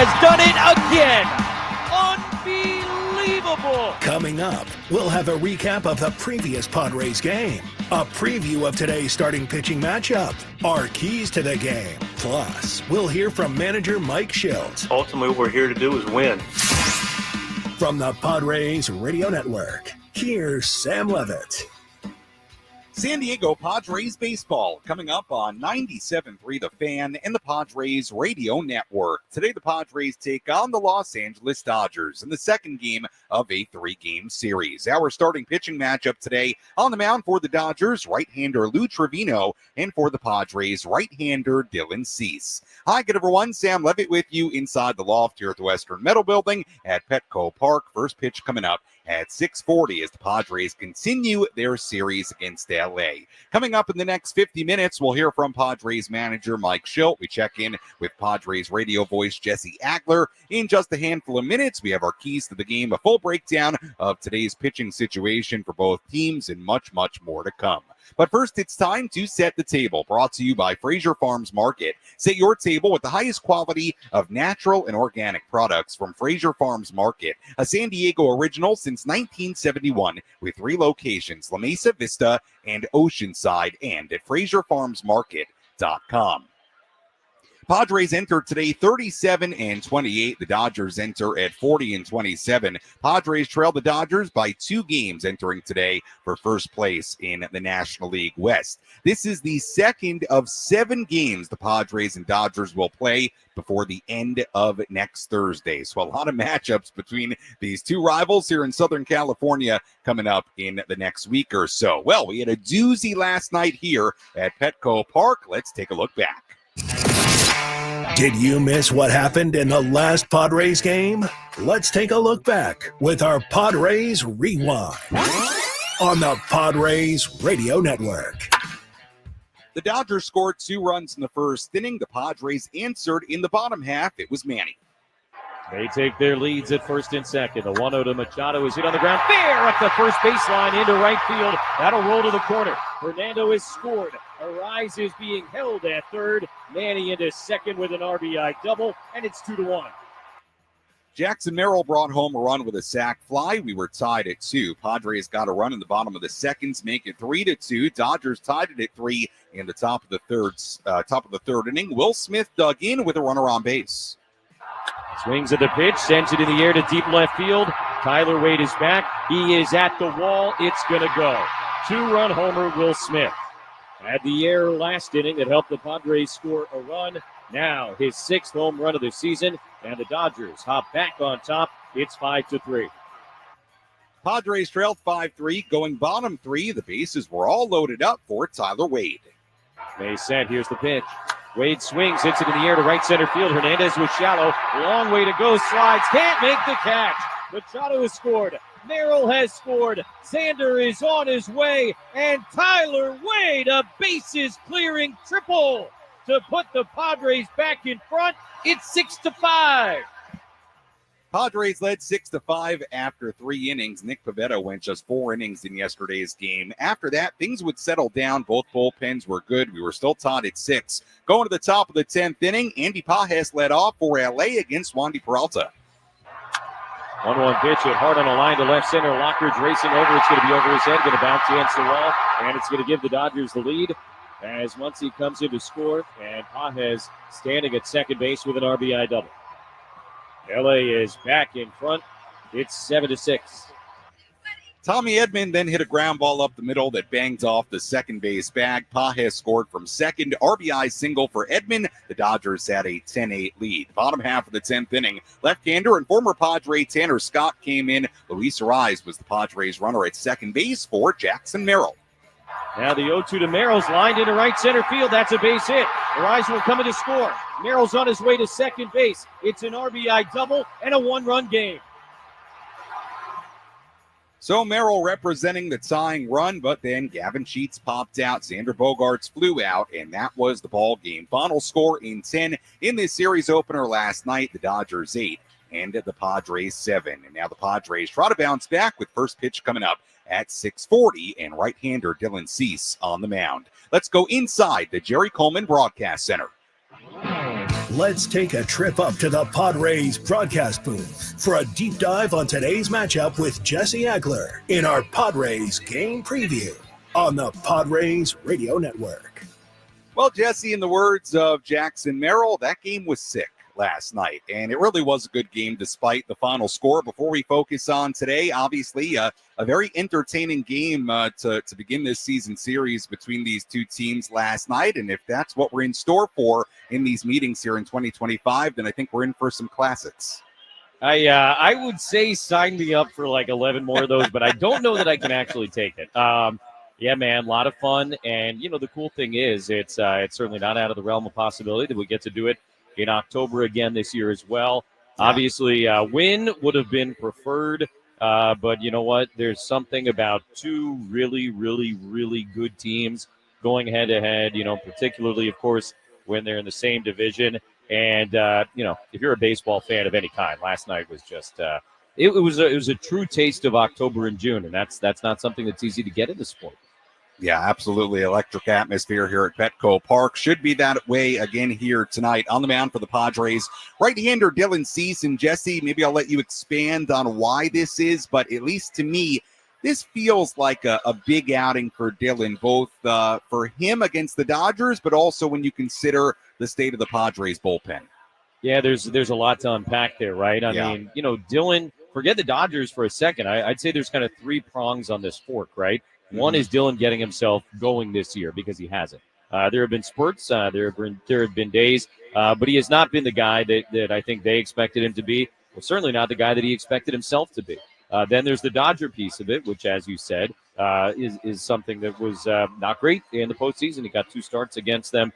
has done it again. Unbelievable. Coming up, we'll have a recap of the previous Padres game, a preview of today's starting pitching matchup, our keys to the game. Plus, we'll hear from manager Mike Shildt. Ultimately, what we're here to do is win. From the Padres Radio Network, here's Sam Levitt. San Diego Padres baseball coming up on 97.3 The Fan and the Padres Radio Network. Today, the Padres take on the Los Angeles Dodgers in the second game of a three-game series. Our starting pitching matchup today on the mound for the Dodgers, right-hander Lou Trevino, and for the Padres, right-hander Dylan Cease. Hi, good everyone. Sam Levitt with you inside the loft here at the Western Metal Building at Petco Park. First pitch coming up at 6:40 as the Padres continue their series against LA. Coming up in the next 50 minutes, we'll hear from Padres manager Mike Shildt. We check in with Padres radio voice Jesse Agler. In just a handful of minutes, we have our keys to the game, a full breakdown of today's pitching situation for both teams, and much, much more to come. But first, it's time to set the table, brought to you by Fraser Farms Market. Set your table with the highest quality of natural and organic products from Fraser Farms Market, a San Diego original since 1971, with 3 locations, La Mesa Vista and Oceanside, and at FraserFarmsMarket.com. Padres enter today 37-28. The Dodgers enter at 40-27. Padres trail the Dodgers by 2 games entering today for first place in the National League West. This is the second of 7 games the Padres and Dodgers will play before the end of next Thursday. So a lot of matchups between these two rivals here in Southern California coming up in the next week or so. Well, we had a doozy last night here at Petco Park. Let's take a look back. Did you miss what happened in the last Padres game? Let's take a look back with our Padres Rewind on the Padres Radio Network. The Dodgers scored 2 runs in the first inning. The Padres answered in the bottom half. It was Manny. They take their leads at first and second. The 1-0 to Machado is hit on the ground. Fair up the first baseline into right field. That'll roll to the corner. Fernando has scored. Arise is being held at third. Manny into second with an RBI double, and it's 2-1. Jackson Merrill brought home a run with a sac fly. We were tied at 2. Padres got a run in the bottom of the seconds, make it 3-2. Dodgers tied it at 3 in the top of the third inning. Will Smith dug in with a runner on base. Swings at the pitch, sends it in the air to deep left field. Tyler Wade is back. He is at the wall. It's going to go. 2-run homer, Will Smith. Had the error last inning that helped the Padres score a run. Now his 6th home run of the season, and the Dodgers hop back on top. It's 5-3. Padres trailed 5-3, going bottom 3. The bases were all loaded up for Tyler Wade. They set. Here's the pitch. Wade swings, hits it in the air to right center field. Hernandez was shallow. Long way to go. Slides. Can't make the catch. Machado has scored. Merrill has scored. Xander is on his way. And Tyler Wade, a bases clearing triple to put the Padres back in front. It's 6-5. Padres led 6-5 after 3 innings. Nick Pivetta went just 4 innings in yesterday's game. After that, things would settle down. Both bullpens were good. We were still tied at 6. Going to the top of the 10th inning, Andy Pages led off for LA against Wandy Peralta. 1-1 pitch hit hard on a line to left center. Lockridge racing over. It's going to be over his head. Going to bounce against the wall. And it's going to give the Dodgers the lead as Muncy comes in to score. And Pages standing at second base with an RBI double. LA is back in front. It's 7-6. Tommy Edman then hit a ground ball up the middle that banged off the second base bag. Pages scored from second. RBI single for Edman. The Dodgers had a 10-8 lead. Bottom half of the 10th inning, left-hander and former Padre Tanner Scott came in. Luis Arise was the Padres runner at second base for Jackson Merrill. Now the 0-2 to Merrill's lined into right center field. That's a base hit. Arise will come in to score. Merrill's on his way to second base. It's an RBI double and a 1-run game. So Merrill representing the tying run, but then Gavin Sheets popped out. Xander Bogaerts flew out, and that was the ball game. Final score in 10 in this series opener last night. The Dodgers 8 and the Padres 7. And now the Padres try to bounce back with first pitch coming up at 6:40 and right-hander Dylan Cease on the mound. Let's go inside the Jerry Coleman Broadcast Center. let's take a trip up to the Padres broadcast booth for a deep dive on today's matchup with Jesse Agler in our Padres game preview on the Padres Radio Network. Well, Jesse, in the words of Jackson Merrill, that game was sick last night, and it really was a good game despite the final score. Before we focus on today, obviously a very entertaining game to begin this season series between these two teams last night, and if that's what we're in store for in these meetings here in 2025, then I think we're in for some classics. I would say sign me up for like 11 more of those, but I don't know that I can actually take it. Yeah, man, a lot of fun, and the cool thing is it's certainly not out of the realm of possibility that we get to do it in October again this year as well. Yeah. Obviously, win would have been preferred, but you know what? There's something about two really, really, really good teams going head-to-head, particularly, of course, when they're in the same division. And, if you're a baseball fan of any kind, last night was just it was a true taste of October and June, and that's not something that's easy to get in the sport. Yeah, absolutely. Electric atmosphere here at Petco Park. Should be that way again here tonight. On the mound for the Padres, right-hander Dylan Cease. And Jesse, maybe I'll let you expand on why this is, but at least to me, this feels like a big outing for Dylan, both for him against the Dodgers, but also when you consider the state of the Padres bullpen. Yeah, there's a lot to unpack there, right? I mean, Dylan, forget the Dodgers for a second. I'd say there's kind of three prongs on this fork, right? One is Dylan getting himself going this year because he hasn't. There have been spurts, there have been days, but he has not been the guy that I think they expected him to be. Well, certainly not the guy that he expected himself to be. Then there's the Dodger piece of it, which, as you said, is something that was not great in the postseason. He got 2 starts against them,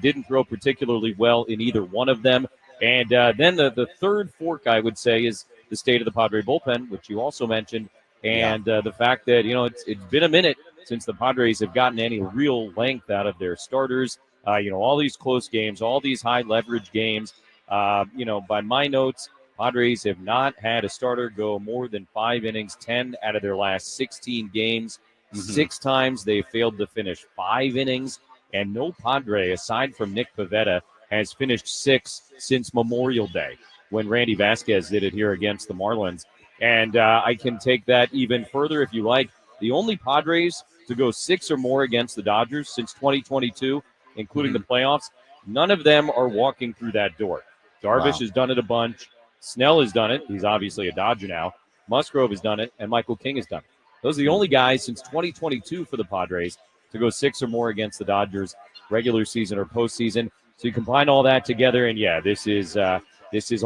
didn't throw particularly well in either one of them. And then the third fork, I would say, is the state of the Padre bullpen, which you also mentioned. And the fact that, it's been a minute since the Padres have gotten any real length out of their starters. All these close games, all these high leverage games. By my notes, Padres have not had a starter go more than 5 innings, 10 out of their last 16 games. 6 times they failed to finish 5 innings. And no Padre, aside from Nick Pivetta, has finished 6 since Memorial Day when Randy Vasquez did it here against the Marlins. And I can take that even further if you like. The only Padres to go 6 or more against the Dodgers since 2022, including the playoffs, none of them are walking through that door. Darvish has done it a bunch. Snell has done it. He's obviously a Dodger now. Musgrove has done it, and Michael King has done it. Those are the only guys since 2022 for the Padres to go 6 or more against the Dodgers, regular season or postseason. So you combine all that together, and this is a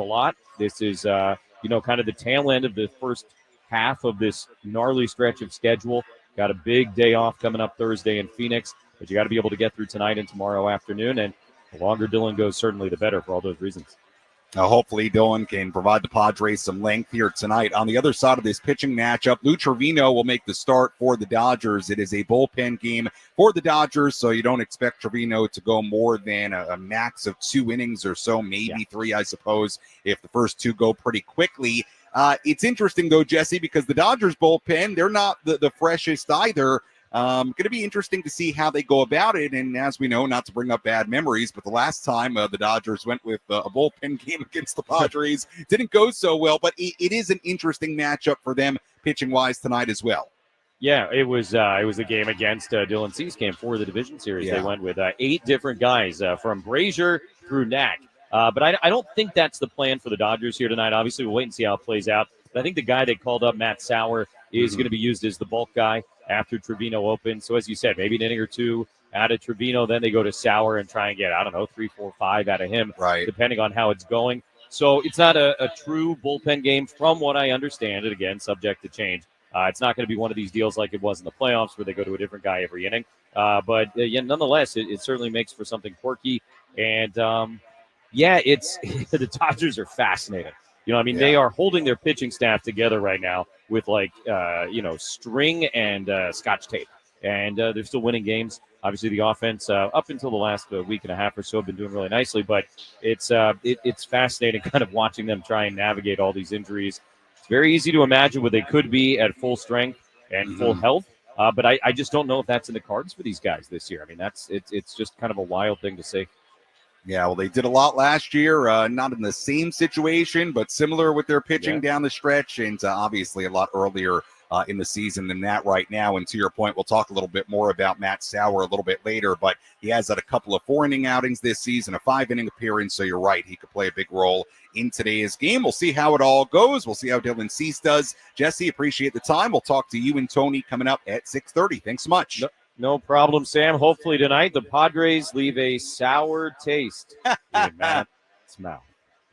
lot. This is kind of the tail end of the first half of this gnarly stretch of schedule. Got a big day off coming up Thursday in Phoenix, but you got to be able to get through tonight and tomorrow afternoon. And the longer Dylan goes, certainly the better for all those reasons. Now, hopefully Dylan can provide the Padres some length here tonight. On the other side of this pitching matchup, Lou Trevino will make the start for the Dodgers. It is a bullpen game for the Dodgers, so you don't expect Trevino to go more than a max of 2 innings or so, maybe 3, I suppose, if the first 2 go pretty quickly. It's interesting, though, Jesse, because the Dodgers bullpen, they're not the freshest either. Going to be interesting to see how they go about it. And as we know, not to bring up bad memories, but the last time the Dodgers went with a bullpen game against the Padres, didn't go so well. But it is an interesting matchup for them pitching-wise tonight as well. Yeah, it was the game against Dylan Cease game for the division series. They went with 8 different guys from Brazier through Knack. But I don't think that's the plan for the Dodgers here tonight. Obviously, we'll wait and see how it plays out. But I think the guy they called up, Matt Sauer, is going to be used as the bulk guy after Trevino opens. So as you said, maybe an inning or 2 out of Trevino, then they go to Sauer and try and get, 3, 4, 5 out of him, depending on how it's going. So it's not a true bullpen game from what I understand. And again, subject to change. It's not going to be one of these deals like it was in the playoffs where they go to a different guy every inning. But nonetheless, it certainly makes for something quirky. And, it's the Dodgers are fascinating. They are holding their pitching staff together right now with string and Scotch tape. And they're still winning games. Obviously, the offense up until the last week and a half or so have been doing really nicely. But it's fascinating kind of watching them try and navigate all these injuries. It's very easy to imagine what they could be at full strength and full health. But I just don't know if that's in the cards for these guys this year. It's just kind of a wild thing to say. Yeah, well, they did a lot last year, not in the same situation, but similar with their pitching down the stretch, and obviously a lot earlier in the season than that right now. And to your point, we'll talk a little bit more about Matt Sauer a little bit later, but he has had a couple of 4-inning outings this season, a 5-inning appearance, so you're right, he could play a big role in today's game. We'll see how it all goes. We'll see how Dylan Cease does. Jesse, appreciate the time. We'll talk to you and Tony coming up at 6:30. Thanks so much. No problem, Sam. Hopefully tonight the Padres leave a sour taste in Matt's mouth.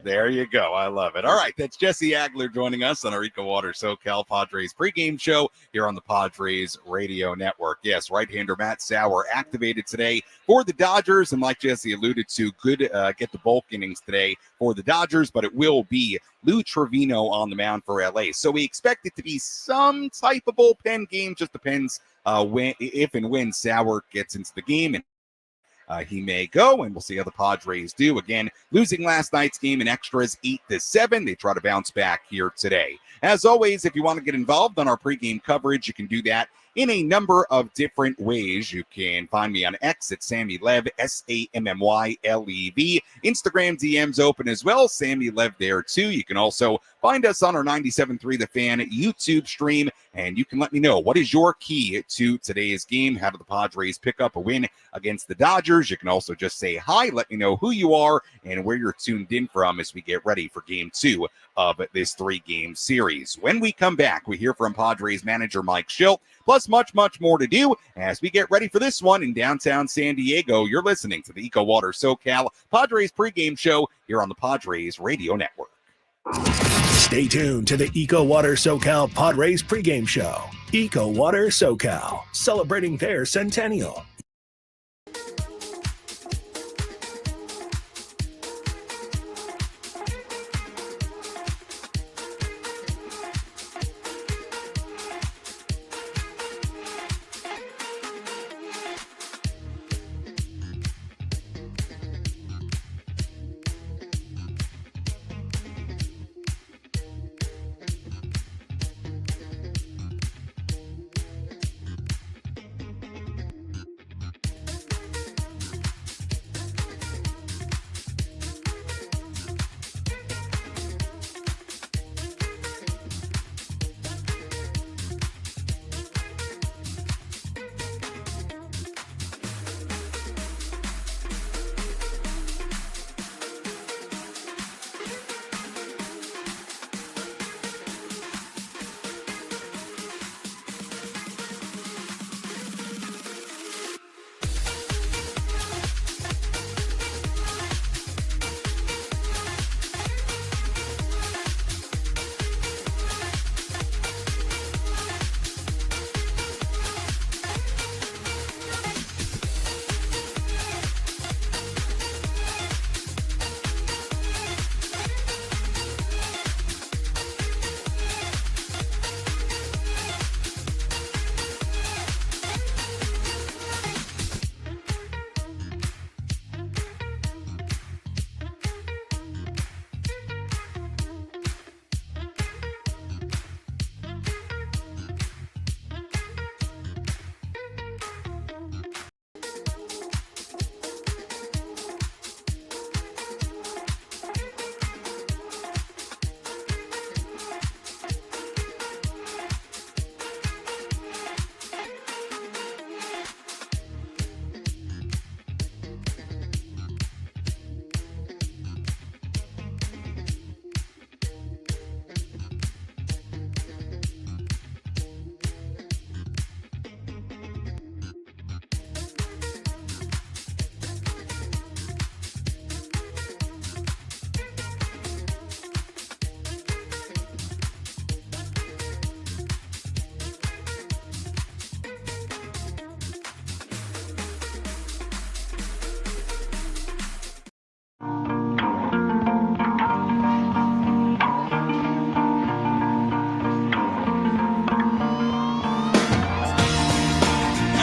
There you go. I love it. All right, that's Jesse Agler joining us on our EcoWater SoCal Padres pregame show here on the Padres Radio Network. Yes, right-hander Matt Sauer activated today for the Dodgers, and like Jesse alluded to, could get the bulk innings today for the Dodgers, but it will be Lou Trevino on the mound for LA. So we expect it to be some type of bullpen game. Just depends if and when Sauer gets into the game, and he may go, and we'll see how the Padres do. Again, losing last night's game in extras 8-7. They try to bounce back here today. As always, if you want to get involved on our pregame coverage, you can do that in a number of different ways. You can find me on X at Sammy Lev, SammyLev. Instagram DMs open as well, Sammy Lev there too. You can also find us on our 97.3 The Fan YouTube stream, and you can let me know, what is your key to today's game? How do the Padres pick up a win against the Dodgers? You can also just say hi, let me know who you are and where you're tuned in from as we get ready for Game 2 of this 3-game series. When we come back, we hear from Padres manager Mike Shildt, plus much, much more to do as we get ready for this one in downtown San Diego. You're listening to the EcoWater SoCal Padres pregame show here on the Padres Radio Network. Stay tuned to the EcoWater SoCal Padres pregame show. EcoWater SoCal, celebrating their centennial.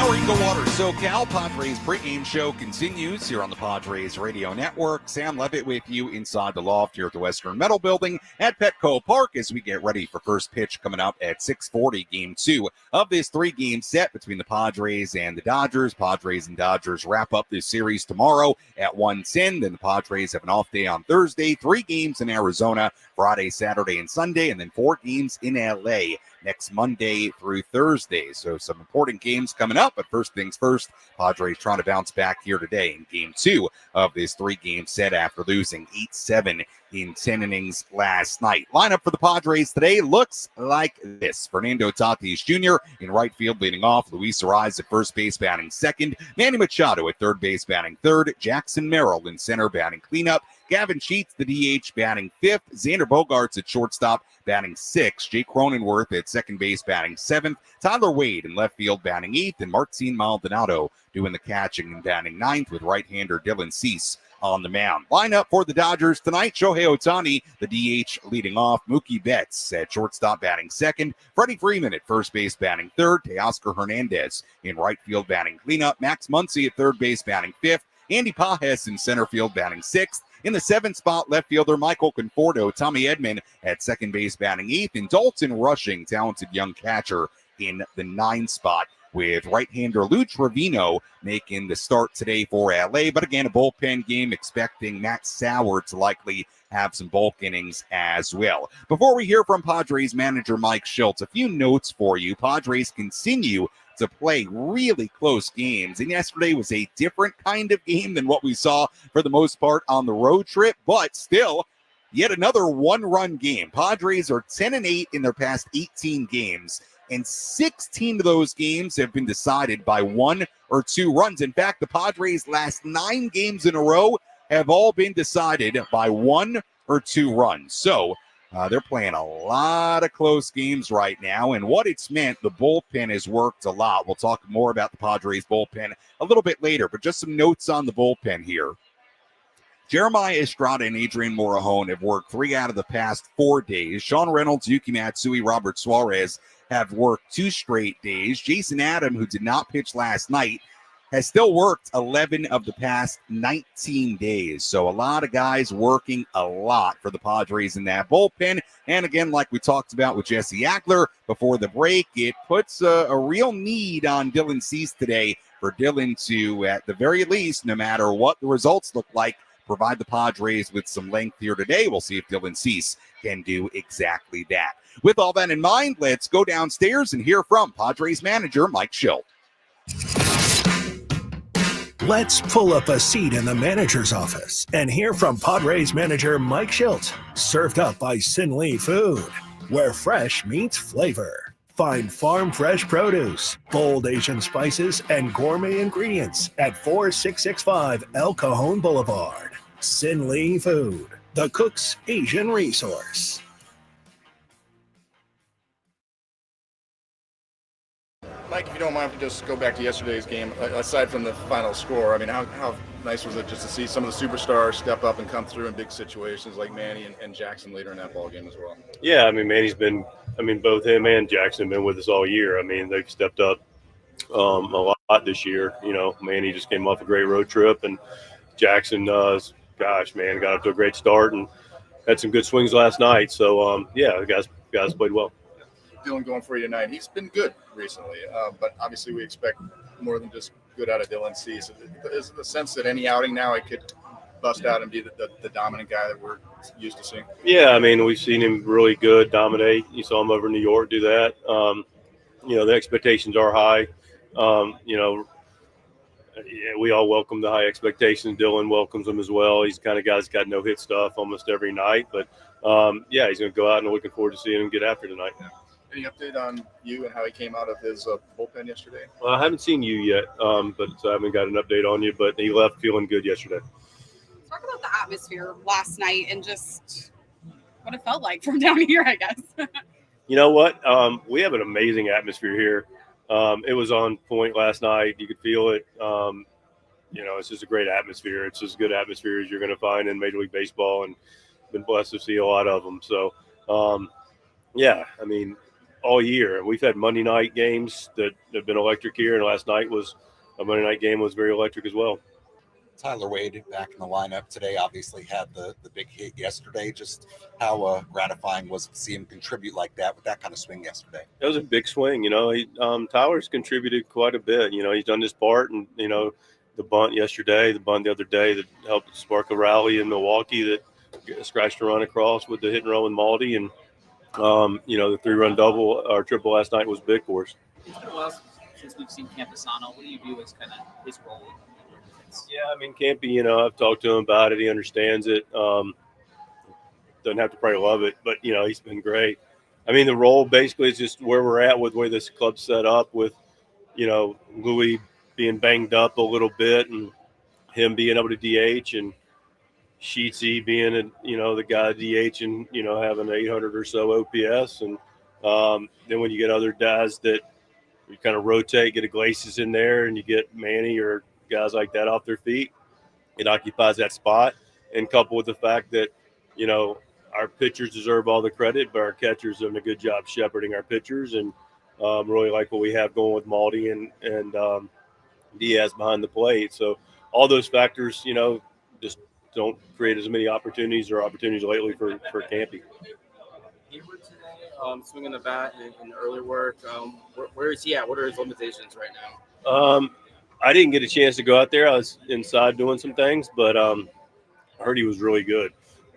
For EcoWater SoCal, Padres pregame show continues here on the Padres Radio Network. Sam Levitt with you inside the loft here at the Western Metal Building at Petco Park as we get ready for first pitch coming up at 6:40, Game 2 of this 3-game set between the Padres and the Dodgers. Padres and Dodgers wrap up this series tomorrow at 1:10. Then the Padres have an off day on Thursday, 3 games in Arizona, Friday, Saturday, and Sunday, and then 4 games in LA next Monday through Thursday. So some important games coming up, but first things first, Padres trying to bounce back here today in Game 2 of this 3-game set after losing 8-7 in 10 innings last night. Lineup for the Padres today looks like this. Fernando Tatis Jr. in right field leading off. Luis Arraez at first base batting second. Manny Machado at third base batting third. Jackson Merrill in center batting cleanup. Gavin Sheets, the DH, batting fifth. Xander Bogaerts at shortstop batting sixth. Jake Cronenworth at second base batting seventh. Tyler Wade in left field batting eighth. And Martin Maldonado doing the catching and batting ninth with right-hander Dylan Cease on the mound. Lineup for the Dodgers tonight: Shohei Ohtani, the DH, leading off. Mookie Betts at shortstop batting second. Freddie Freeman at first base batting third. Teoscar Hernandez in right field batting cleanup. Max Muncy at third base batting fifth. Andy Pages in center field batting sixth. In the 7th spot, left fielder Michael Conforto. Tommy Edman at second base batting eighth. And Dalton Rushing, talented young catcher, in the 9th spot, with right-hander Lou Trevino making the start today for LA. But again, a bullpen game, expecting Matt Sauer to likely have some bulk innings as well. Before we hear from Padres manager Mike Shildt, a few notes for you. Padres continue to play really close games, and yesterday was a different kind of game than what we saw for the most part on the road trip, but still yet another one-run game. Padres are 10-8 in their past 18 games, and 16 of those games have been decided by 1 or 2 runs. In fact, the Padres' last 9 games in a row have all been decided by 1 or 2 runs. So they're playing a lot of close games right now, and what it's meant, the bullpen has worked a lot. We'll talk more about the Padres bullpen a little bit later, but just some notes on the bullpen here. Jeremiah Estrada and Adrian Morejon have worked 3 out of the past 4 days. Sean Reynolds, Yuki Matsui, Robert Suarez have worked 2 straight days. Jason Adam, who did not pitch last night, has still worked 11 of the past 19 days. So a lot of guys working a lot for the Padres in that bullpen. And again, like we talked about with Jesse Agler before the break, it puts a real need on Dylan Cease today for Dylan to, at the very least, no matter what the results look like, provide the Padres with some length here today. We'll see if Dylan Cease can do exactly that. With all that in mind, let's go downstairs and hear from Padres manager Mike Shildt. Let's pull up a seat in the manager's office and hear from Padres manager Mike Shildt. Served up by Sin Lee Food, where fresh meets flavor. Find farm fresh produce, bold Asian spices, and gourmet ingredients at 4665 El Cajon Boulevard. Sin Lee Food, the cook's Asian resource. Mike, if you don't mind, if we just go back to yesterday's game, aside from the final score, I mean, how nice was it just to see some of the superstars step up and come through in big situations like Manny and Jackson later in that ball game as well? Yeah, I mean, both him and Jackson have been with us all year. I mean, they've stepped up a lot this year. You know, Manny just came off a great road trip, and Jackson, got up to a great start and had some good swings last night. So, the guys played well. Dylan going for you tonight. He's been good recently, but obviously we expect more than just good out of Dylan Cease. Is the sense that any outing now it could bust out and be the dominant guy that we're used to seeing? Yeah, I mean, we've seen him really good dominate. You saw him over in New York do that. The expectations are high. We all welcome the high expectations. Dylan welcomes them as well. He's the kind of guy that's got no hit stuff almost every night. But, he's going to go out, and I'm looking forward to seeing him get after tonight. Any update on you and how he came out of his bullpen yesterday? Well, I haven't seen you yet, but I haven't got an update on you. But he left feeling good yesterday. Talk about the atmosphere last night and just what it felt like from down here, I guess. You know what? We have an amazing atmosphere here. It was on point last night. You could feel it. It's just a great atmosphere. It's as good atmosphere as you're going to find in Major League Baseball, and been blessed to see a lot of them. So, all year. We've had Monday night games that have been electric here, and last night was a Monday night game was very electric as well. Tyler Wade back in the lineup today, obviously had the big hit yesterday. Just how gratifying was it to see him contribute like that with that kind of swing yesterday? It was a big swing. Tyler's contributed quite a bit. He's done his part, and, the bunt yesterday, the bunt the other day that helped spark a rally in Milwaukee that scratched a run across with the hit and run with Maldi. And, the 3-run double or triple last night was big for us. It's been a while since we've seen Camposano. What do you view as kind of his role? Yeah, Campy, I've talked to him about it. He understands it. Doesn't have to probably love it, but, he's been great. The role basically is just where we're at with the way this club's set up with, Louis being banged up a little bit and him being able to DH and Sheetsy being, the guy DH and, having 800 or so OPS. And then when you get other guys that you kind of rotate, get Iglesias in there and you get Manny or guys like that off their feet, it occupies that spot. And coupled with the fact that, our pitchers deserve all the credit, but our catchers are doing a good job shepherding our pitchers, and really like what we have going with Maldi and Diaz behind the plate. So all those factors, just don't create as many opportunities lately for Campy. Hayward today, swinging the bat in early work. Where is he at? What are his limitations right now? I didn't get a chance to go out there. I was inside doing some things, but I heard he was really good.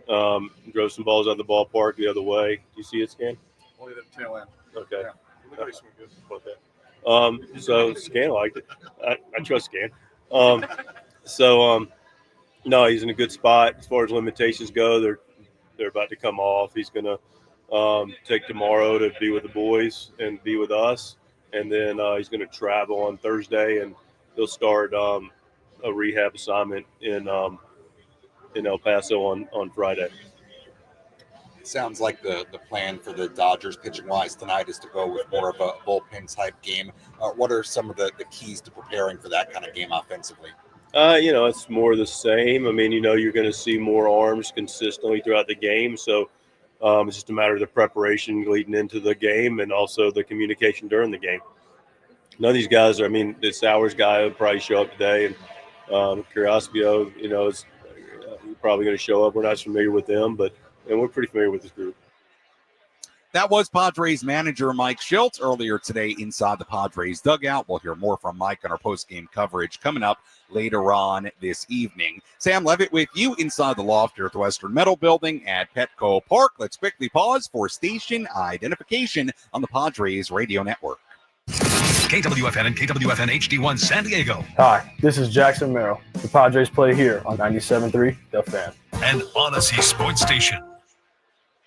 Drove some balls out of the ballpark the other way. Do you see it, Scan? Only the tail end. Okay. Yeah. Good. Okay. So Scan liked it. I trust Scan. No, he's in a good spot as far as limitations go. They're about to come off. He's going to take tomorrow to be with the boys and be with us, and then he's going to travel on Thursday, and he'll start a rehab assignment in El Paso on Friday. It sounds like the plan for the Dodgers pitching-wise tonight is to go with more of a bullpen-type game. What are some of the keys to preparing for that kind of game offensively? It's more the same. You're going to see more arms consistently throughout the game. So it's just a matter of the preparation leading into the game and also the communication during the game. None of these guys are, the Sowers guy will probably show up today, and Curiosio, is probably going to show up. We're not as familiar with them, but we're pretty familiar with this group. That was Padres manager Mike Shildt earlier today inside the Padres dugout. We'll hear more from Mike on our post-game coverage coming up later on this evening. Sam Levitt with you inside the loft here at the Western Metal Building at Petco Park. Let's quickly pause for station identification on the Padres Radio Network. KWFN and KWFN HD1 San Diego. Hi, this is Jackson Merrill. The Padres play here on 97.3 The Fan. And Odyssey Sports Station.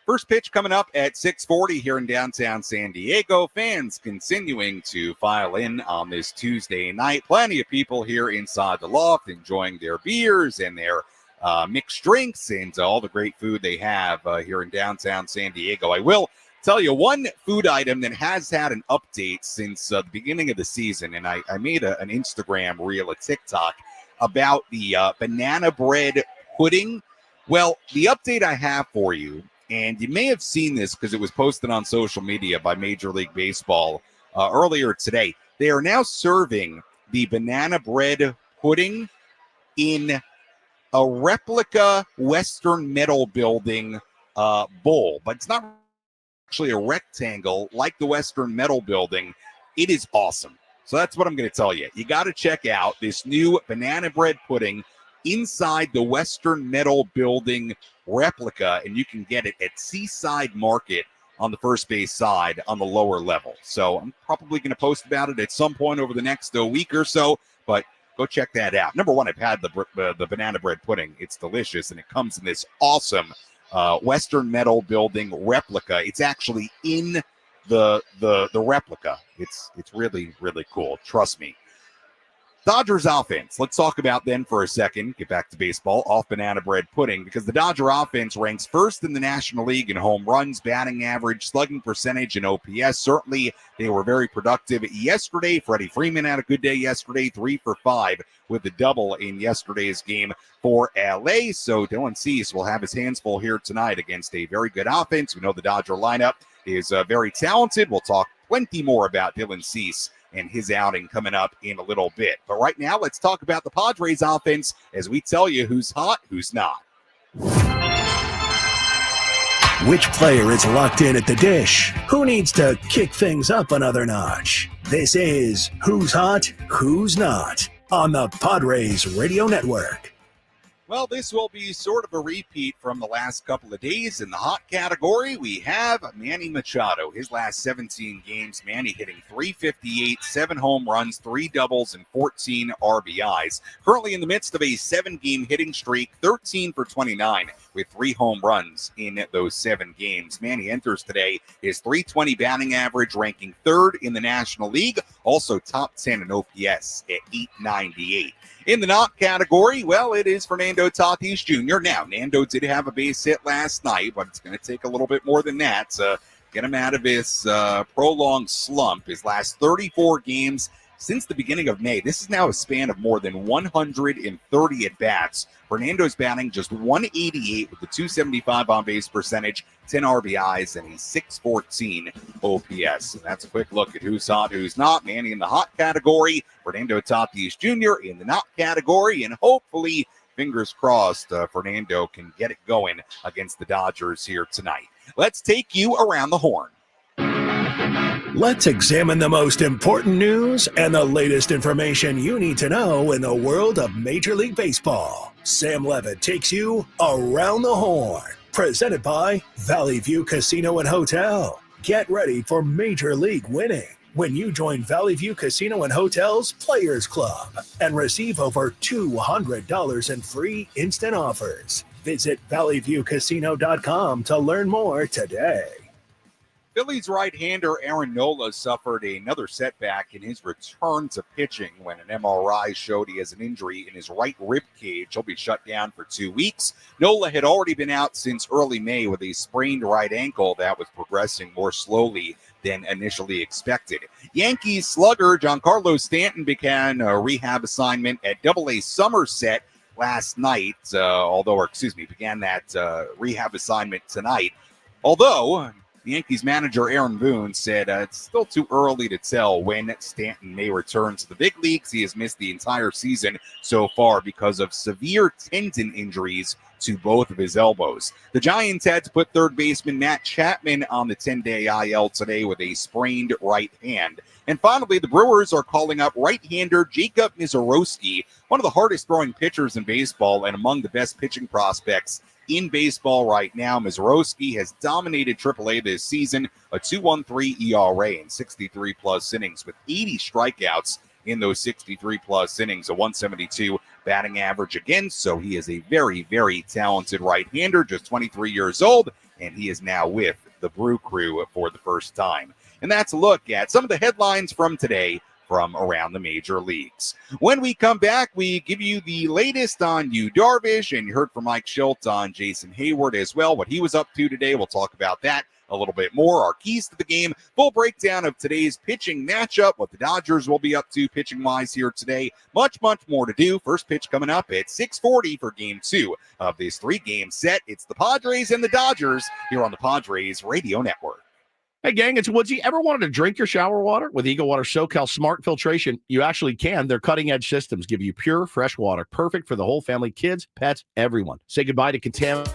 First pitch coming up at 6:40 here in downtown San Diego. Fans continuing to file in on this Tuesday night. Plenty of people here inside the loft enjoying their beers and their mixed drinks and all the great food they have here in downtown San Diego. I will tell you one food item that has had an update since the beginning of the season, and I made an Instagram reel, a TikTok, about the banana bread pudding. Well, the update I have for you, and you may have seen this because it was posted on social media by Major League Baseball earlier today. They are now serving the banana bread pudding in a replica Western Metal Building bowl, but it's not actually a rectangle like the Western Metal Building. It is awesome. So that's what I'm going to tell you. You got to check out this new banana bread pudding inside the Western Metal Building replica, and you can get it at Seaside Market on the first base side on the lower level. So I'm probably going to post about it at some point over the next week or so, but go check that out. Number one, I've had the banana bread pudding. It's delicious, and it comes in this awesome Western Metal Building replica. It's actually in the replica. It's really, really cool. Trust me. Dodgers offense. Let's talk about then for a second. Get back to baseball off banana bread pudding, because the Dodger offense ranks first in the National League in home runs, batting average, slugging percentage, and OPS. Certainly, they were very productive yesterday. Freddie Freeman had a good day yesterday, 3 for 5 with a double in yesterday's game for LA. So Dylan Cease will have his hands full here tonight against a very good offense. We know the Dodger lineup is very talented. We'll talk plenty more about Dylan Cease and his outing coming up in a little bit. But right now, let's talk about the Padres offense as we tell you who's hot, who's not. Which player is locked in at the dish? Who needs to kick things up another notch? This is Who's Hot, Who's Not on the Padres Radio Network. Well, this will be sort of a repeat from the last couple of days. In the hot category, we have Manny Machado. His last 17 games, Manny hitting .358, 7 home runs, 3 doubles, and 14 RBIs. Currently in the midst of a 7-game hitting streak, 13 for 29 with 3 home runs in those 7 games. Manny enters today his .320 batting average, ranking 3rd in the National League, also top 10 in OPS at .898. In the not category, well, it is Fernando Tatis Jr. Now, Nando did have a base hit last night, but it's going to take a little bit more than that to get him out of his prolonged slump. His last 34 games since the beginning of May. This is now a span of more than 130 at-bats. Fernando's batting just .188 with a .275 on-base percentage, 10 RBIs, and a .614 OPS. So that's a quick look at who's hot, who's not. Manny in the hot category, Fernando Tatis Jr. in the not category, and hopefully, fingers crossed, Fernando can get it going against the Dodgers here tonight. Let's take you around the horn. Let's examine the most important news and the latest information you need to know in the world of Major League Baseball. Sam Levitt takes you around the horn. Presented by Valley View Casino and Hotel. Get ready for Major League winning when you join Valley View Casino and Hotel's Players Club and receive over $200 in free instant offers. Visit valleyviewcasino.com to learn more today. Phillies right-hander Aaron Nola suffered another setback in his return to pitching when an MRI showed he has an injury in his right rib cage. He'll be shut down for 2 weeks. Nola had already been out since early May with a sprained right ankle that was progressing more slowly than initially expected. Yankees slugger Giancarlo Stanton began a rehab assignment at AA Somerset last night, began that rehab assignment tonight. Although the Yankees manager Aaron Boone said it's still too early to tell when Stanton may return to the big leagues. He has missed the entire season so far because of severe tendon injuries to both of his elbows. The Giants had to put third baseman Matt Chapman on the 10-day IL today with a sprained right hand. And finally, the Brewers are calling up right-hander Jacob Misiorowski, one of the hardest-throwing pitchers in baseball and among the best pitching prospects in baseball right now. Misiorowski has dominated AAA this season, a 2.13 ERA in 63-plus innings with 80 strikeouts in those 63-plus innings, a 172 batting average again. So he is a very, very talented right-hander, just 23 years old, and he is now with the Brew Crew for the first time. And that's a look at some of the headlines from today from around the major leagues. When we come back, we give you the latest on Yu Darvish, and you heard from Mike Shildt on Jason Hayward as well, what he was up to today. We'll talk about that a little bit more. Our keys to the game, full breakdown of today's pitching matchup, what the Dodgers will be up to pitching-wise here today. Much, much more to do. First pitch coming up at 6:40 for Game 2 of this 3-game set. It's the Padres and the Dodgers here on the Padres Radio Network. Hey, gang, it's Woodsy. Ever wanted to drink your shower water? With EcoWater SoCal Smart Filtration, you actually can. Their cutting-edge systems give you pure, fresh water, perfect for the whole family, kids, pets, everyone. Say goodbye to contaminants.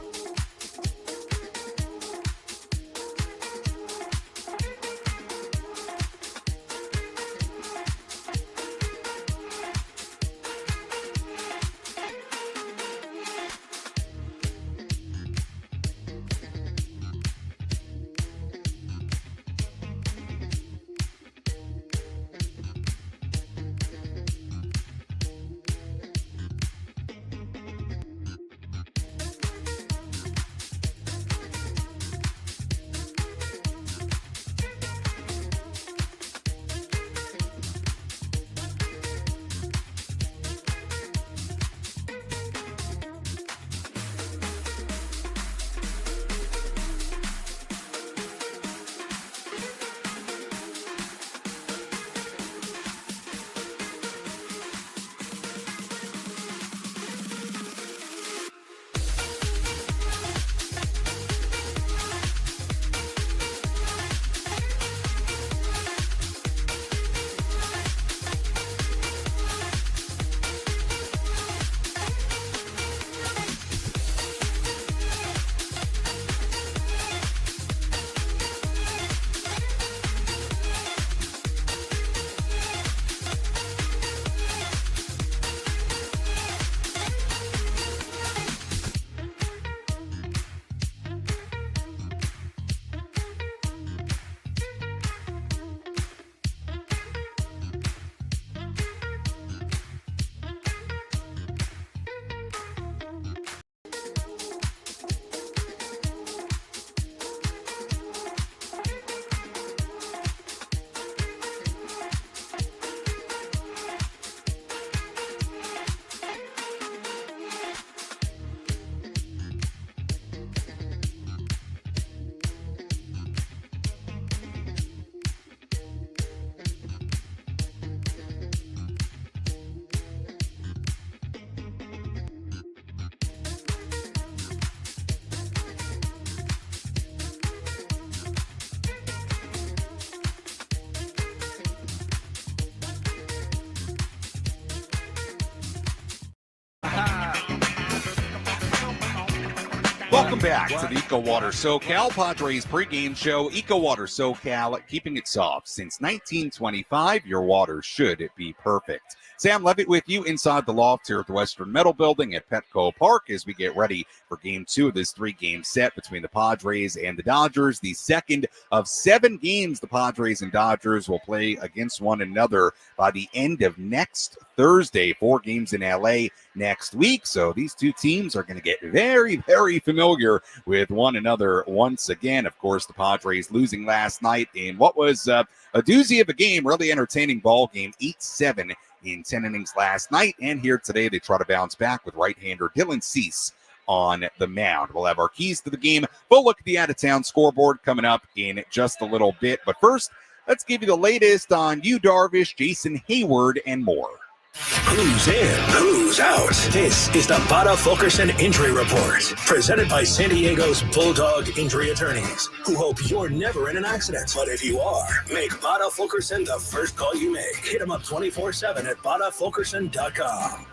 Welcome back to the EcoWater SoCal Padres pregame show. EcoWater SoCal, keeping it soft since 1925. Your water should be perfect. Sam Levitt with you inside the loft here at the Western Metal Building at Petco Park as we get ready for Game 2 of this 3-game set between the Padres and the Dodgers. The second of 7 games the Padres and Dodgers will play against one another by the end of next Thursday. 4 games in LA next week. So these two teams are going to get very, very familiar with one another once again. Of course, the Padres losing last night in what was a doozy of a game, really entertaining ball game, 8-7 in 10 innings last night. And here today, they try to bounce back with right-hander Dylan Cease on the mound. We'll have our keys to the game. We'll look at the out-of-town scoreboard coming up in just a little bit. But first, let's give you the latest on Yu Darvish, Jason Hayward, and more. Who's in? Who's out? This is the Bada Fulkerson Injury Report, presented by San Diego's Bulldog Injury Attorneys, who hope you're never in an accident. But if you are, make Bada Fulkerson the first call you make. Hit them up 24/7 at badafulkerson.com.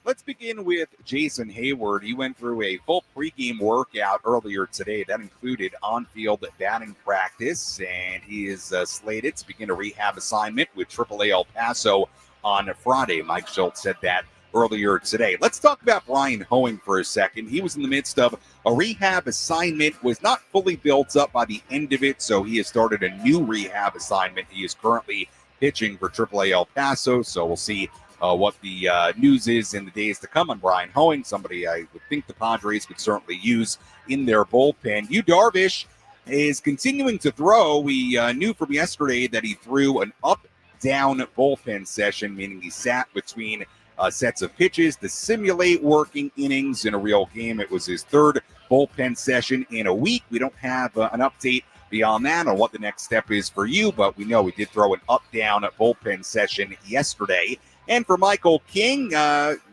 Let's begin with Jason Hayward. He went through a full pregame workout earlier today. That included on-field batting practice, and he is slated to begin a rehab assignment with AAA El Paso on Friday. Mike Shildt said that earlier today. Let's talk about Brian Hoeing for a second. He was in the midst of a rehab assignment, was not fully built up by the end of it, so he has started a new rehab assignment. He is currently pitching for AAA El Paso, so we'll see what the news is in the days to come on Brian Hoeing, somebody I would think the Padres could certainly use in their bullpen. Yu Darvish is continuing to throw. We knew from yesterday that he threw an up-down bullpen session, meaning he sat between sets of pitches to simulate working innings in a real game. It was his 3rd bullpen session in a week. We don't have an update beyond that on what the next step is for you, but we know he did throw an up-down bullpen session yesterday. And for Michael King,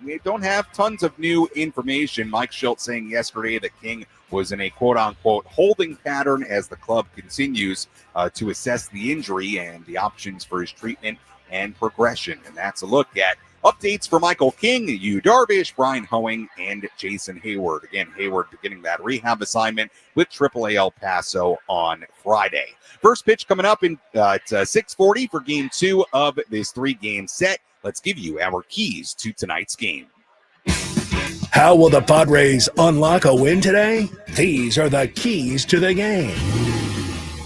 we don't have tons of new information. Mike Shildt saying yesterday that King was in a quote-unquote holding pattern as the club continues to assess the injury and the options for his treatment and progression. And that's a look at updates for Michael King, Yu Darvish, Brian Hoeing, and Jason Hayward. Again, Hayward beginning that rehab assignment with AAA El Paso on Friday. First pitch coming up at 6:40 for Game 2 of this 3-game set. Let's give you our keys to tonight's game. How will the Padres unlock a win today? These are the keys to the game.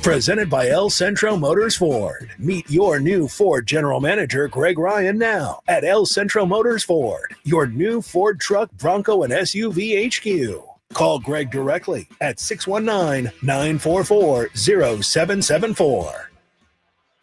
Presented by El Centro Motors Ford. Meet your new Ford General Manager, Greg Ryan, now at El Centro Motors Ford, your new Ford truck, Bronco, and SUV HQ. Call Greg directly at 619-944-0774.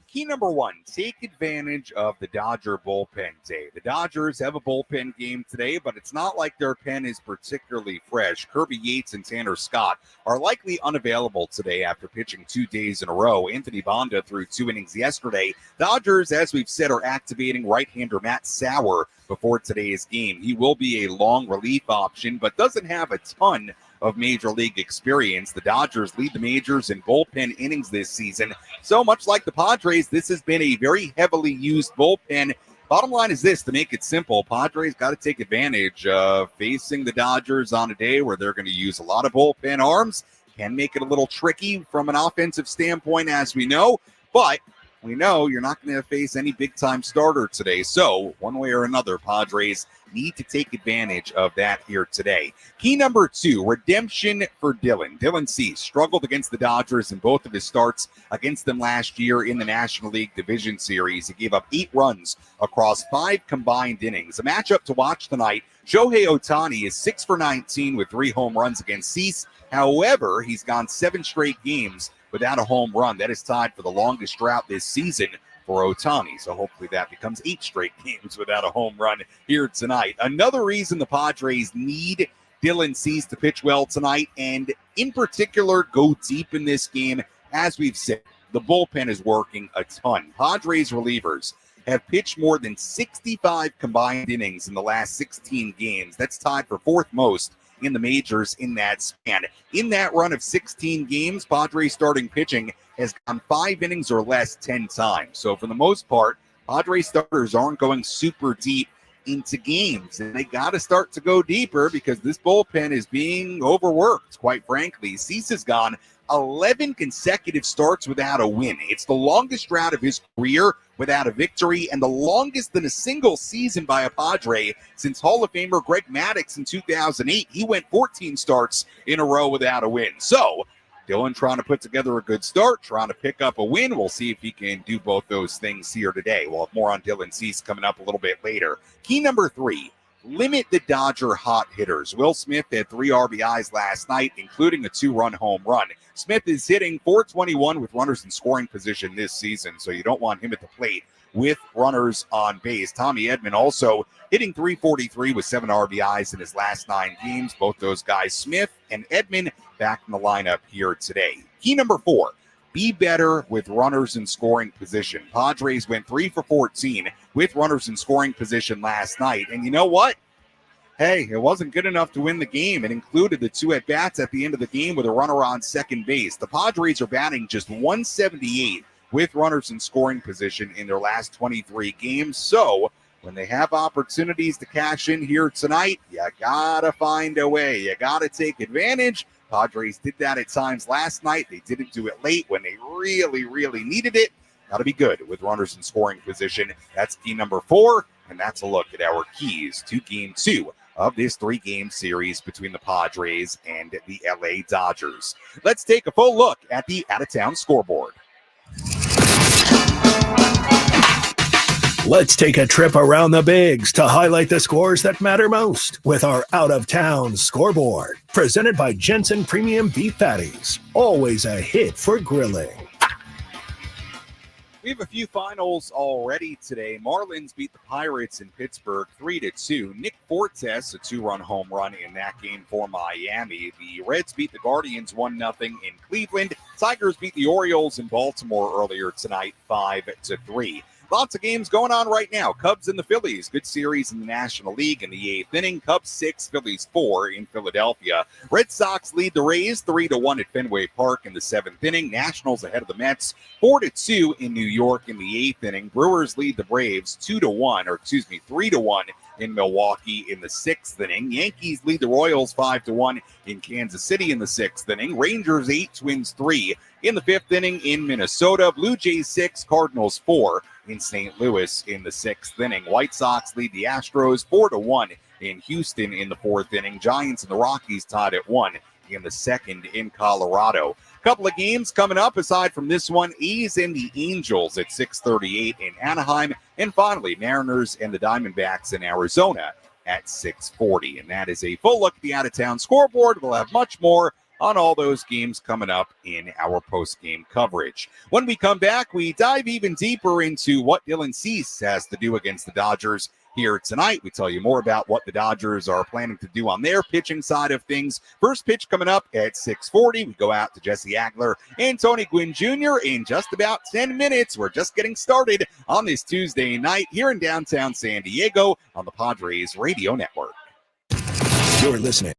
Key number 1, take advantage of the Dodger bullpen day. The Dodgers have a bullpen game today, but it's not like their pen is particularly fresh. Kirby Yates and Tanner Scott are likely unavailable today after pitching 2 days in a row. Anthony Banda threw 2 innings yesterday. Dodgers, as we've said, are activating right-hander Matt Sauer before today's game. He will be a long relief option, but doesn't have a ton of major league experience. The Dodgers lead the majors in bullpen innings this season. So much like the Padres, this has been a very heavily used bullpen. Bottom line is this, to make it simple, Padres got to take advantage of facing the Dodgers on a day where they're going to use a lot of bullpen arms. Can make it a little tricky from an offensive standpoint, as we know, but we know you're not going to face any big-time starter today. So one way or another, Padres need to take advantage of that here today. Key number 2, redemption for Dylan. Dylan Cease struggled against the Dodgers in both of his starts against them last year in the National League Division Series. He gave up 8 runs across 5 combined innings. A matchup to watch tonight. Shohei Ohtani is 6 for 19 with 3 home runs against Cease. However, he's gone 7 straight games without a home run. That is tied for the longest drought this season for Ohtani. So hopefully that becomes 8 straight games without a home run here tonight. Another reason the Padres need Dylan Cease to pitch well tonight, and in particular go deep in this game. As we've said, the bullpen is working a ton. Padres relievers have pitched more than 65 combined innings in the last 16 games. That's tied for 4th most in the majors in that span. In that run of 16 games, Padres starting pitching has gone 5 innings or less 10 times. So for the most part, Padres starters aren't going super deep into games. And they got to start to go deeper because this bullpen is being overworked, quite frankly. Cease has gone 11 consecutive starts without a win. It's the longest drought of his career without a victory and the longest in a single season by a Padre since Hall of Famer Greg Maddux in 2008. He went 14 starts in a row without a win. So Dylan trying to put together a good start, trying to pick up a win. We'll see if he can do both those things here today. We'll have more on Dylan Cease coming up a little bit later. Key number 3. Limit the Dodger hot hitters. Will Smith had 3 RBIs last night, including a 2-run home run. Smith is hitting .421 with runners in scoring position this season, so you don't want him at the plate with runners on base. Tommy Edman also hitting .343 with 7 RBIs in his last 9 games. Both those guys, Smith and Edman, back in the lineup here today. Key number 4. Be better with runners in scoring position. Padres went 3 for 14 with runners in scoring position last night. And you know what? Hey, it wasn't good enough to win the game. It included the 2 at-bats at the end of the game with a runner on second base. The Padres are batting just .178 with runners in scoring position in their last 23 games. So when they have opportunities to cash in here tonight, you got to find a way. You got to take advantage. Padres did that at times last night. They didn't do it late when they really, really needed it. Got to be good with runners in scoring position. That's key number 4, and that's a look at our keys to Game 2 of this 3-game series between the Padres and the LA Dodgers. Let's take a full look at the out-of-town scoreboard. Let's take a trip around the bigs to highlight the scores that matter most with our out-of-town scoreboard. Presented by Jensen Premium Beef Patties. Always a hit for grilling. We have a few finals already today. Marlins beat the Pirates in Pittsburgh 3-2. Nick Fortes, a 2-run home run in that game for Miami. The Reds beat the Guardians 1-0 in Cleveland. Tigers beat the Orioles in Baltimore earlier tonight 5-3. Lots of games going on right now. Cubs and the Phillies. Good series in the National League in the 8th inning. Cubs 6, Phillies 4 in Philadelphia. Red Sox lead the Rays 3-1 at Fenway Park in the 7th inning. Nationals ahead of the Mets 4-2 in New York in the 8th inning. Brewers lead the Braves 3-1 in Milwaukee in the 6th inning. Yankees lead the Royals 5-1 in Kansas City in the 6th inning. Rangers 8, Twins 3 in the 5th inning in Minnesota. Blue Jays 6, Cardinals 4 in St. Louis in the 6th inning. White Sox lead the Astros 4-1 in Houston in the 4th inning. Giants and the Rockies tied at 1 in the 2nd in Colorado. Couple of games coming up aside from this one. A's and the Angels at 6:38 in Anaheim. And finally, Mariners and the Diamondbacks in Arizona at 6:40. And that is a full look at the out-of-town scoreboard. We'll have much more on all those games coming up in our post-game coverage. When we come back, we dive even deeper into what Dylan Cease has to do against the Dodgers here tonight. We tell you more about what the Dodgers are planning to do on their pitching side of things. First pitch coming up at 6:40. We go out to Jesse Agler and Tony Gwynn Jr. in just about 10 minutes. We're just getting started on this Tuesday night here in downtown San Diego on the Padres Radio Network. You're listening.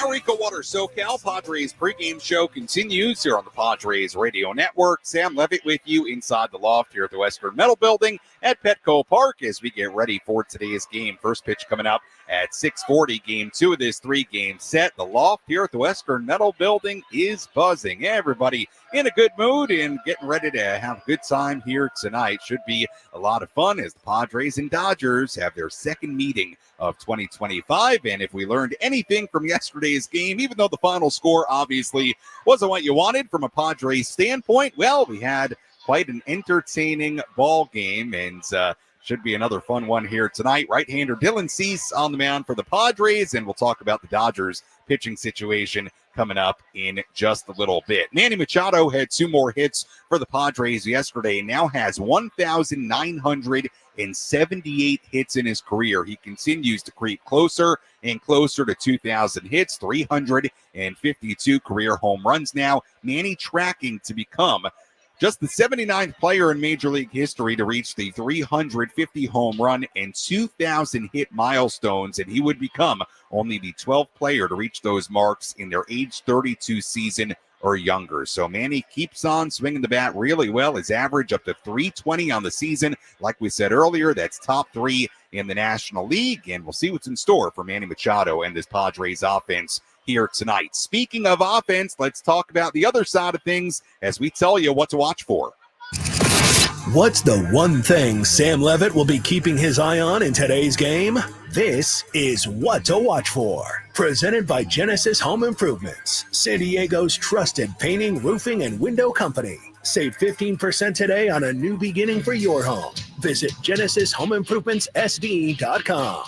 Our EcoWater SoCal Padres pregame show continues here on the Padres Radio Network. Sam Levitt with you inside the loft here at the Western Metal Building at Petco Park as we get ready for today's game. First pitch coming up at 6:40, game 2 of this 3-game set. The loft here at the Western Metal Building is buzzing. Everybody in a good mood and getting ready to have a good time here tonight. Should be a lot of fun as the Padres and Dodgers have their second meeting of 2025. And if we learned anything from yesterday's game, even though the final score obviously wasn't what you wanted from a Padres standpoint, well, we had quite an entertaining ball game and should be another fun one here tonight. Right-hander Dylan Cease on the mound for the Padres, and we'll talk about the Dodgers pitching situation coming up in just a little bit. Manny Machado had 2 more hits for the Padres yesterday, now has 1,978 hits in his career. He continues to creep closer and closer to 2,000 hits, 352 career home runs now. Manny tracking to become just the 79th player in Major League history to reach the 350 home run and 2,000 hit milestones, and he would become only the 12th player to reach those marks in their age 32 season or younger. So Manny keeps on swinging the bat really well. His average up to 320 on the season. Like we said earlier, that's top 3 in the National League, and we'll see what's in store for Manny Machado and this Padres offense here tonight. Speaking of offense, let's talk about the other side of things as we tell you what to watch for. What's the one thing Sam Levitt will be keeping his eye on in today's game? This is What to Watch For. Presented by Genesis Home Improvements, San Diego's trusted painting, roofing, and window company. Save 15% today on a new beginning for your home. Visit GenesisHomeImprovementsSD.com.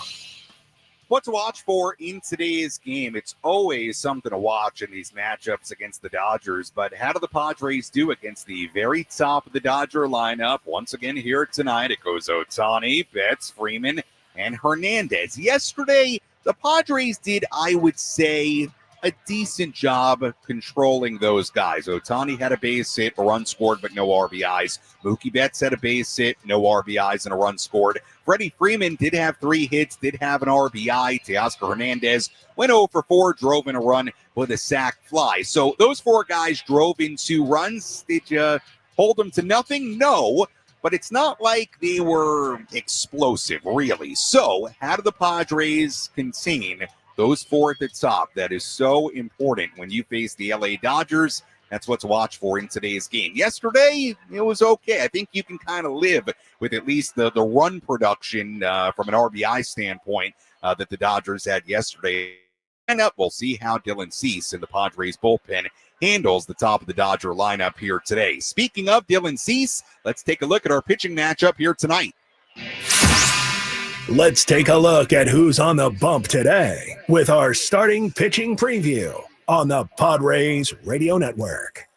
What to watch for in today's game. It's always something to watch in these matchups against the Dodgers, but how do the Padres do against the very top of the Dodger lineup? Once again here tonight, it goes Ohtani, Betts, Freeman, and Hernandez. Yesterday, the Padres did, I would say, a decent job controlling those guys. Ohtani had a base hit, a run scored, but no RBIs. Mookie Betts had a base hit, no RBIs, and a run scored. Freddie Freeman did have 3 hits, did have an RBI. Teoscar Hernandez went 0 for 4, drove in a run with a sac fly. So those 4 guys drove in 2 runs. Did you hold them to nothing? No, but it's not like they were explosive, really. So how do the Padres contain those 4 at the top? That is so important when you face the LA Dodgers. That's what to watch for in today's game. Yesterday, it was okay. I think you can kind of live with at least the run production from an RBI standpoint that the Dodgers had yesterday. And we'll see how Dylan Cease in the Padres bullpen handles the top of the Dodger lineup here today. Speaking of Dylan Cease, let's take a look at our pitching matchup here tonight. Let's take a look at who's on the bump today with our starting pitching preview on the Padres Radio Network.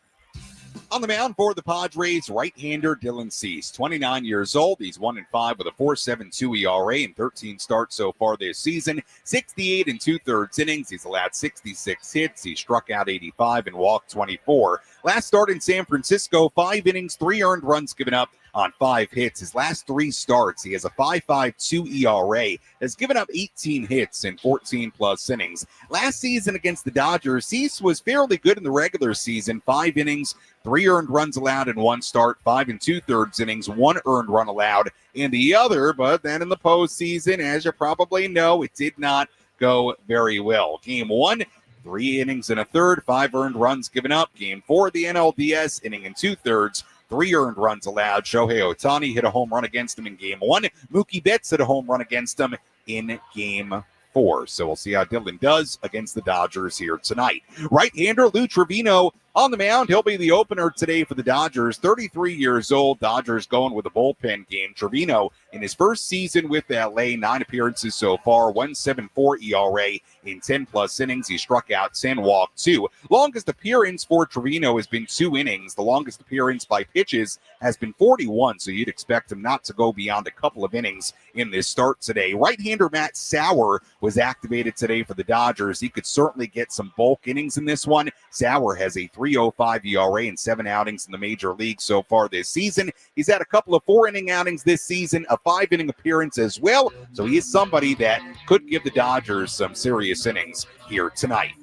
On the mound for the Padres, right-hander Dylan Cease, 29 years old. He's 1-5 with a 4.72 ERA in 13 starts so far this season. 68 2/3 innings. He's allowed 66 hits. He struck out 85 and walked 24. Last start in San Francisco, 5 innings, 3 earned runs given up on 5 hits. His last 3 starts, he has a 5.52 ERA, has given up 18 hits in 14-plus innings. Last season against the Dodgers, Cease was fairly good in the regular season, 5 innings, 3 earned runs allowed in 1 start, 5 2/3 innings, 1 earned run allowed in the other. But then in the postseason, as you probably know, it did not go very well. Game 1, 3 innings and a third, 5 earned runs given up. Game 4, the NLDS, inning and 2/3, 3 earned runs allowed. Shohei Ohtani hit a home run against him in Game 1. Mookie Betts hit a home run against him in Game 4. So we'll see how Dylan does against the Dodgers here tonight. Right-hander Lou Trevino on the mound. He'll be the opener today for the Dodgers. 33 years old. Dodgers going with a bullpen game. Trevino in his first season with LA, 9 appearances so far, 1.74 ERA in 10-plus innings. He struck out 10, walked 2. Longest appearance for Trevino has been 2 innings. The longest appearance by pitches has been 41, so you'd expect him not to go beyond a couple of innings in this start today. Right-hander Matt Sauer was activated today for the Dodgers. He could certainly get some bulk innings in this one. Sauer has a 3.05 ERA in 7 outings in the major league so far this season. He's had a couple of 4-inning outings this season, a 5-inning appearance as well. So he is somebody that could give the Dodgers some serious innings here tonight.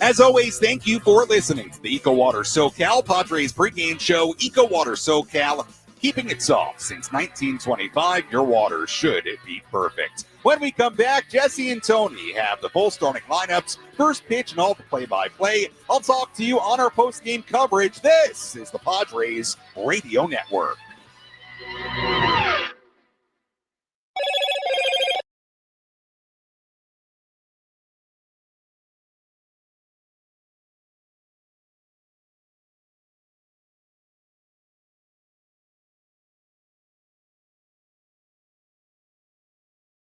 As always, thank you for listening to the EcoWater SoCal Padres pregame show. EcoWater SoCal, keeping it soft since 1925. Your water should be perfect. When we come back, Jesse and Tony have the full starting lineups, first pitch, and all the play-by-play. I'll talk to you on our post-game coverage. This is the Padres Radio Network.